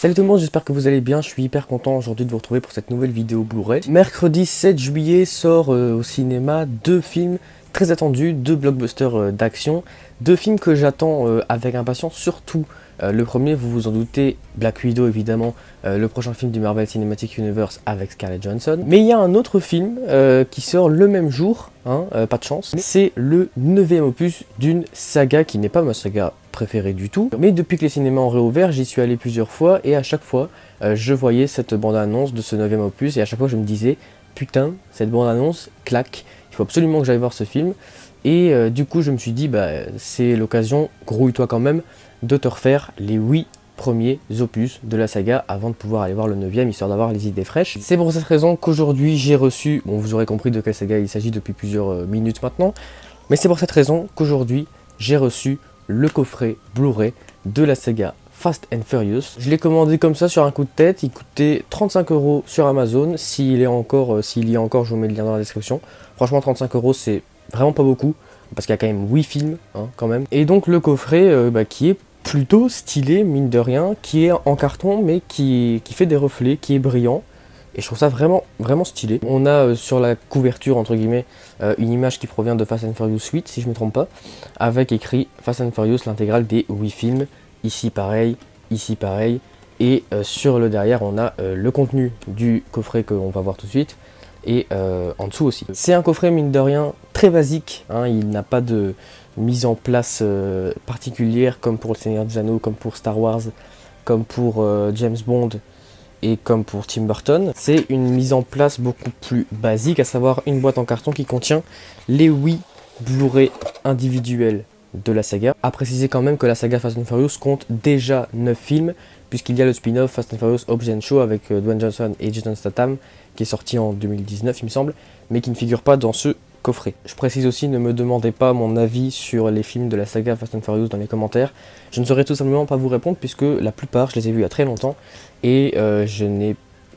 Salut tout le monde, j'espère que vous allez bien, je suis hyper content aujourd'hui de vous retrouver pour cette nouvelle vidéo Blu-ray. Mercredi 7 juillet sort au cinéma deux films très attendus, deux blockbusters d'action, deux films que j'attends avec impatience, surtout le premier, vous vous en doutez, Black Widow évidemment, le prochain film du Marvel Cinematic Universe avec Scarlett Johansson. Mais il y a un autre film qui sort le même jour, pas de chance, c'est le 9e opus d'une saga qui n'est pas ma saga préférée du tout. Mais depuis que les cinémas ont réouvert, j'y suis allé plusieurs fois et à chaque fois, je voyais cette bande-annonce de ce 9e opus et à chaque fois je me disais, putain, cette bande-annonce claque, il faut absolument que j'aille voir ce film. Et du coup je me suis dit, c'est l'occasion, grouille-toi quand même, de te refaire les 8 premiers opus de la saga avant de pouvoir aller voir le 9e, histoire d'avoir les idées fraîches. C'est pour cette raison qu'aujourd'hui j'ai reçu, bon vous aurez compris de quelle saga il s'agit depuis plusieurs minutes maintenant, mais c'est pour cette raison qu'aujourd'hui j'ai reçu le coffret Blu-ray de la saga Fast and Furious. Je l'ai commandé comme ça sur un coup de tête, il coûtait 35 € sur Amazon, s'il y a encore, je vous mets le lien dans la description. Franchement 35 € c'est vraiment pas beaucoup, parce qu'il y a quand même 8 films, quand même. Et donc le coffret qui est plutôt stylé, mine de rien, qui est en carton, mais qui fait des reflets, qui est brillant. Et je trouve ça vraiment, vraiment stylé. On a sur la couverture, entre guillemets, une image qui provient de Fast and Furious 8, si je ne me trompe pas, avec écrit Fast and Furious, l'intégrale des 8 films. Ici pareil, et sur le derrière, on a le contenu du coffret qu'on va voir tout de suite. Et en dessous aussi. C'est un coffret mine de rien très basique, il n'a pas de mise en place particulière comme pour le Seigneur des Anneaux, comme pour Star Wars, comme pour James Bond et comme pour Tim Burton. C'est une mise en place beaucoup plus basique, à savoir une boîte en carton qui contient les 8 Blu-ray individuels de la saga. A préciser quand même que la saga Fast and Furious compte déjà 9 films, puisqu'il y a le spin-off Fast and Furious Hobbs and Shaw avec Dwayne Johnson et Jason Statham, qui est sorti en 2019 il me semble, mais qui ne figure pas dans ce coffret. Je précise aussi, ne me demandez pas mon avis sur les films de la saga Fast and Furious dans les commentaires. Je ne saurais tout simplement pas vous répondre, puisque la plupart, je les ai vus il y a très longtemps, et je n'ai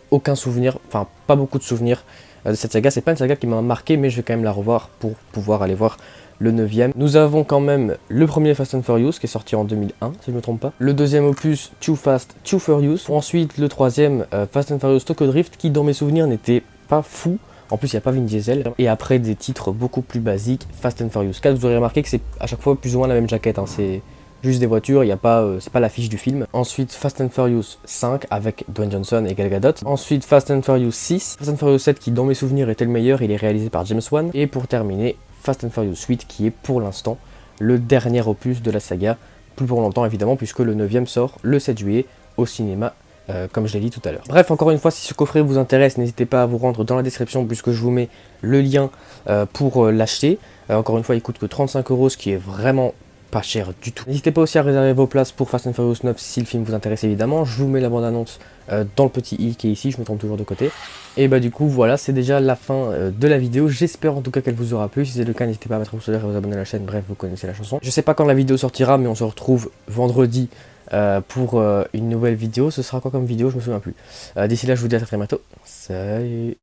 aucun souvenir, enfin pas beaucoup de souvenirs de cette saga. C'est pas une saga qui m'a marqué, mais je vais quand même la revoir pour pouvoir aller voir le 9e. Nous avons quand même le premier Fast and Furious qui est sorti en 2001 si je ne me trompe pas. Le deuxième opus Too Fast, Too Furious. Ensuite le troisième Fast and Furious Tokyo Drift qui dans mes souvenirs n'était pas fou. En plus il n'y a pas Vin Diesel. Et après des titres beaucoup plus basiques, Fast and Furious 4. Vous aurez remarqué que c'est à chaque fois plus ou moins la même jaquette. C'est juste des voitures, il y a pas, c'est pas l'affiche du film. Ensuite Fast and Furious 5 avec Dwayne Johnson et Gal Gadot. Ensuite Fast and Furious 6. Fast and Furious 7 qui dans mes souvenirs était le meilleur, il est réalisé par James Wan. Et pour terminer Fast and Furious 8 qui est pour l'instant le dernier opus de la saga, plus pour longtemps évidemment puisque le 9e sort le 7 juillet au cinéma comme je l'ai dit tout à l'heure. Bref, encore une fois, si ce coffret vous intéresse, n'hésitez pas à vous rendre dans la description puisque je vous mets le lien pour l'acheter. Encore une fois, il coûte que 35 €, ce qui est vraiment pas cher du tout. N'hésitez pas aussi à réserver vos places pour Fast and Furious 9 si le film vous intéresse évidemment. Je vous mets la bande-annonce dans le petit i qui est ici, je me trompe toujours de côté. Et du coup voilà, c'est déjà la fin de la vidéo. J'espère en tout cas qu'elle vous aura plu. Si c'est le cas, n'hésitez pas à mettre un pouce en l'air et à vous abonner à la chaîne. Bref, vous connaissez la chanson. Je sais pas quand la vidéo sortira, mais on se retrouve vendredi pour une nouvelle vidéo. Ce sera quoi comme vidéo? Je me souviens plus. D'ici là, je vous dis à très bientôt. Salut.